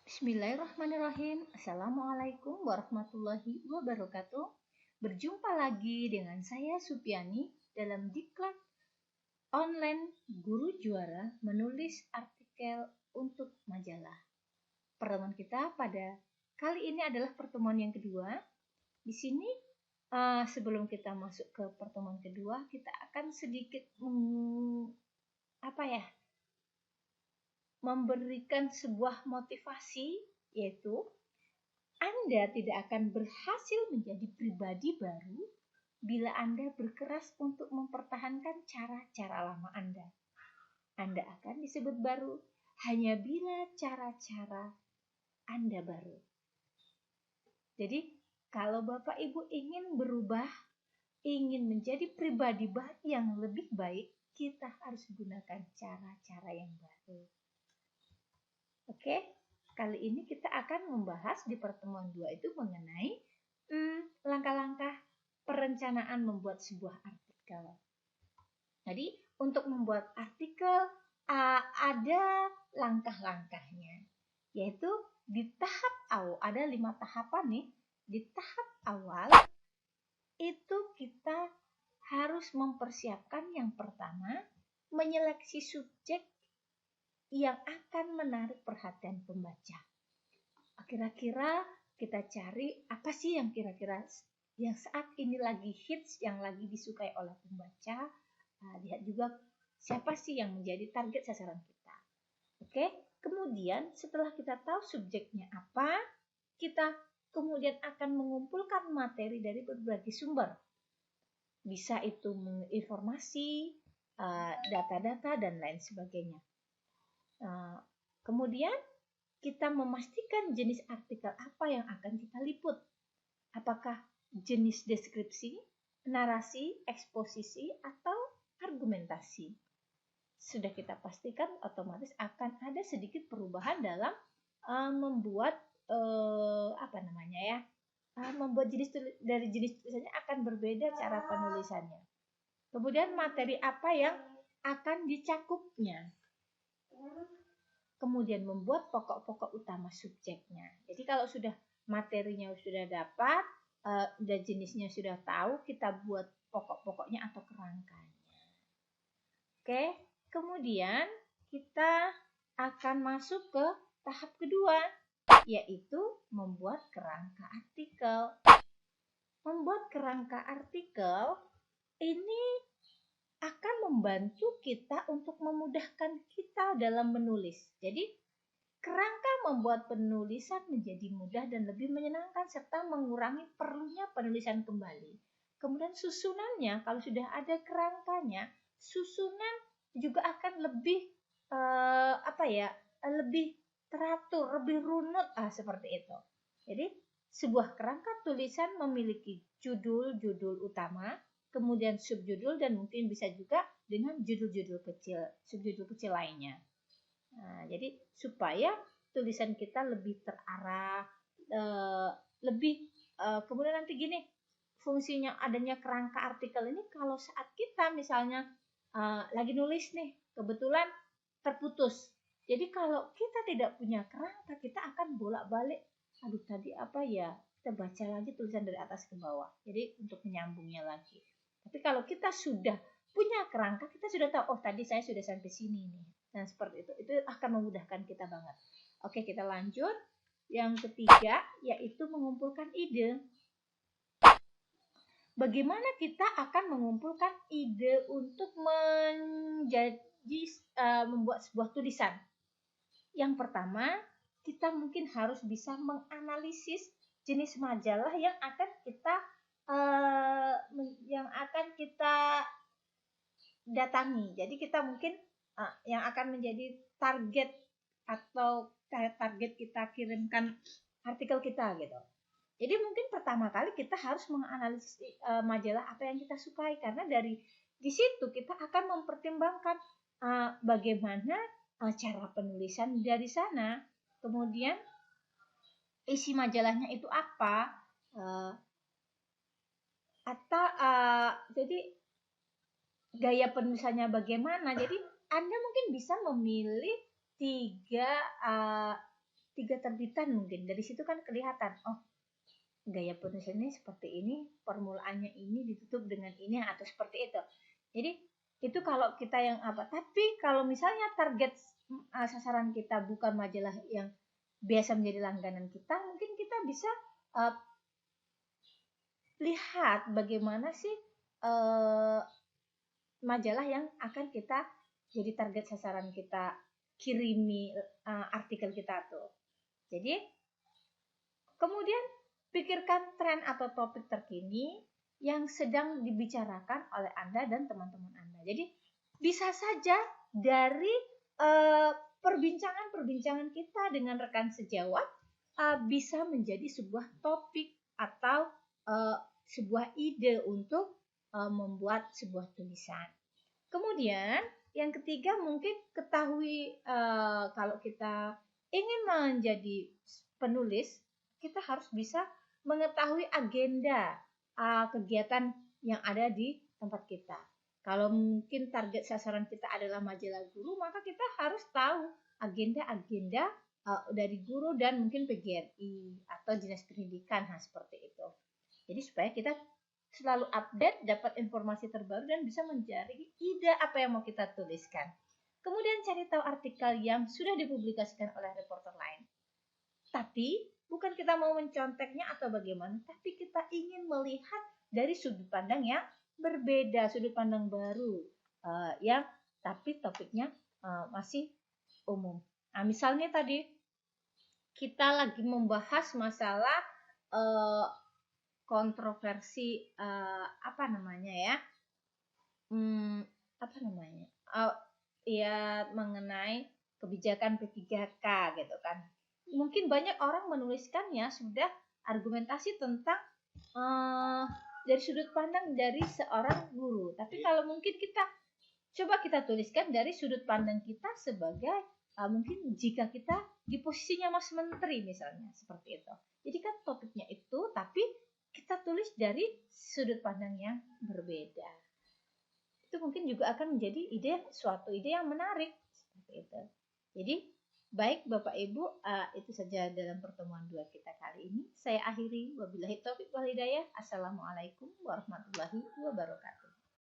Bismillahirrahmanirrahim. Assalamualaikum warahmatullahi wabarakatuh. Berjumpa lagi dengan saya Supiani dalam Diklat Online Guru Juara menulis artikel untuk majalah. Pertemuan kita pada kali ini adalah pertemuan yang kedua. Di sini sebelum kita masuk ke pertemuan kedua, kita akan sedikit memberikan sebuah motivasi, yaitu Anda tidak akan berhasil menjadi pribadi baru bila Anda berkeras untuk mempertahankan cara-cara lama Anda. Anda akan disebut baru hanya bila cara-cara Anda baru. Jadi, kalau Bapak Ibu ingin berubah, ingin menjadi pribadi yang lebih baik, kita harus gunakan cara-cara yang baru. Oke, kali ini kita akan membahas di pertemuan 2 itu mengenai langkah-langkah perencanaan membuat sebuah artikel. Jadi, untuk membuat artikel ada langkah-langkahnya, yaitu di tahap awal, ada 5 tahapan nih. Di tahap awal itu kita harus mempersiapkan yang pertama, menyeleksi subjek yang akan menarik perhatian pembaca. Kira-kira kita cari apa sih yang kira-kira yang saat ini lagi hits, yang lagi disukai oleh pembaca. Lihat juga siapa sih yang menjadi target sasaran kita. Oke, kemudian setelah kita tahu subjeknya apa, kita kemudian akan mengumpulkan materi dari berbagai sumber. Bisa itu informasi, data-data, dan lain sebagainya. Kemudian kita memastikan jenis artikel apa yang akan kita liput. Apakah jenis deskripsi, narasi, eksposisi, atau argumentasi. Sudah kita pastikan otomatis akan ada sedikit perubahan dalam membuat membuat dari jenis tulisannya akan berbeda cara penulisannya. Kemudian materi apa yang akan dicakupnya. Kemudian membuat pokok-pokok utama subjeknya. Jadi kalau sudah materinya sudah dapat, dan jenisnya sudah tahu, kita buat pokok-pokoknya atau kerangkanya. Oke, kemudian kita akan masuk ke tahap kedua, yaitu membuat kerangka artikel. Membuat kerangka artikel ini akan membantu kita untuk memudahkan kita dalam menulis. Jadi, kerangka membuat penulisan menjadi mudah dan lebih menyenangkan serta mengurangi perlunya penulisan kembali. Kemudian susunannya, kalau sudah ada kerangkanya, susunan juga akan lebih lebih teratur, lebih runut seperti itu. Jadi, sebuah kerangka tulisan memiliki judul utama, kemudian subjudul, dan mungkin bisa juga dengan judul-judul kecil, subjudul kecil lainnya. Jadi supaya tulisan kita lebih terarah, kemudian nanti gini, fungsinya adanya kerangka artikel ini kalau saat kita misalnya lagi nulis nih, kebetulan terputus. Jadi kalau kita tidak punya kerangka, kita akan bolak-balik, aduh tadi apa ya, kita baca lagi tulisan dari atas ke bawah. Jadi untuk menyambungnya lagi. Tapi kalau kita sudah punya kerangka, kita sudah tahu, oh tadi saya sudah sampai sini nih. Nah seperti itu akan memudahkan kita banget. Oke, kita lanjut. Yang ketiga, yaitu mengumpulkan ide. Bagaimana kita akan mengumpulkan ide untuk membuat sebuah tulisan? Yang pertama, kita mungkin harus bisa menganalisis jenis majalah yang akan kita datangi. Jadi kita mungkin yang akan menjadi target atau target kita kirimkan artikel kita gitu. Jadi mungkin pertama kali kita harus menganalisis majalah apa yang kita sukai, karena dari di situ kita akan mempertimbangkan bagaimana cara penulisan dari sana, kemudian isi majalahnya itu apa, jadi gaya penulisannya bagaimana. Jadi Anda mungkin bisa memilih 3 terbitan mungkin. Dari situ kan kelihatan, oh gaya penulisannya seperti ini, permulaannya ini, ditutup dengan ini atau seperti itu. Jadi itu kalau kita yang apa. Tapi kalau misalnya target sasaran kita bukan majalah yang biasa menjadi langganan kita, mungkin kita bisa lihat bagaimana sih majalah yang akan kita jadi target sasaran kita kirimi artikel kita tuh. Jadi kemudian pikirkan tren atau topik terkini yang sedang dibicarakan oleh Anda dan teman-teman Anda. Jadi bisa saja dari perbincangan-perbincangan kita dengan rekan sejawat bisa menjadi sebuah topik atau sebuah ide untuk membuat sebuah tulisan. Kemudian yang ketiga mungkin ketahui kalau kita ingin menjadi penulis, kita harus bisa mengetahui agenda kegiatan yang ada di tempat kita. Kalau mungkin target sasaran kita adalah majalah guru, maka kita harus tahu agenda-agenda dari guru dan mungkin PGRI atau dinas pendidikan, seperti itu. Jadi supaya kita selalu update, dapat informasi terbaru dan bisa mencari ide apa yang mau kita tuliskan. Kemudian cari tahu artikel yang sudah dipublikasikan oleh reporter lain. Tapi bukan kita mau menconteknya atau bagaimana, tapi kita ingin melihat dari sudut pandang yang berbeda, sudut pandang baru, yang tapi topiknya masih umum. Nah, misalnya tadi kita lagi membahas masalah kontroversi apa namanya ya, ya mengenai kebijakan P3K gitu kan. Mungkin banyak orang menuliskannya sudah argumentasi tentang dari sudut pandang dari seorang guru. Tapi kalau mungkin kita tuliskan dari sudut pandang kita sebagai mungkin jika kita di posisinya Mas Menteri misalnya, seperti itu. Jadi kan topiknya itu, tapi kita tulis dari sudut pandang yang berbeda. Itu mungkin juga akan menjadi suatu ide yang menarik, seperti itu. Jadi baik Bapak Ibu, itu saja dalam pertemuan 2 kita kali ini. Saya akhiri, wabillahi taufiq wal hidayah. Assalamualaikum warahmatullahi wabarakatuh.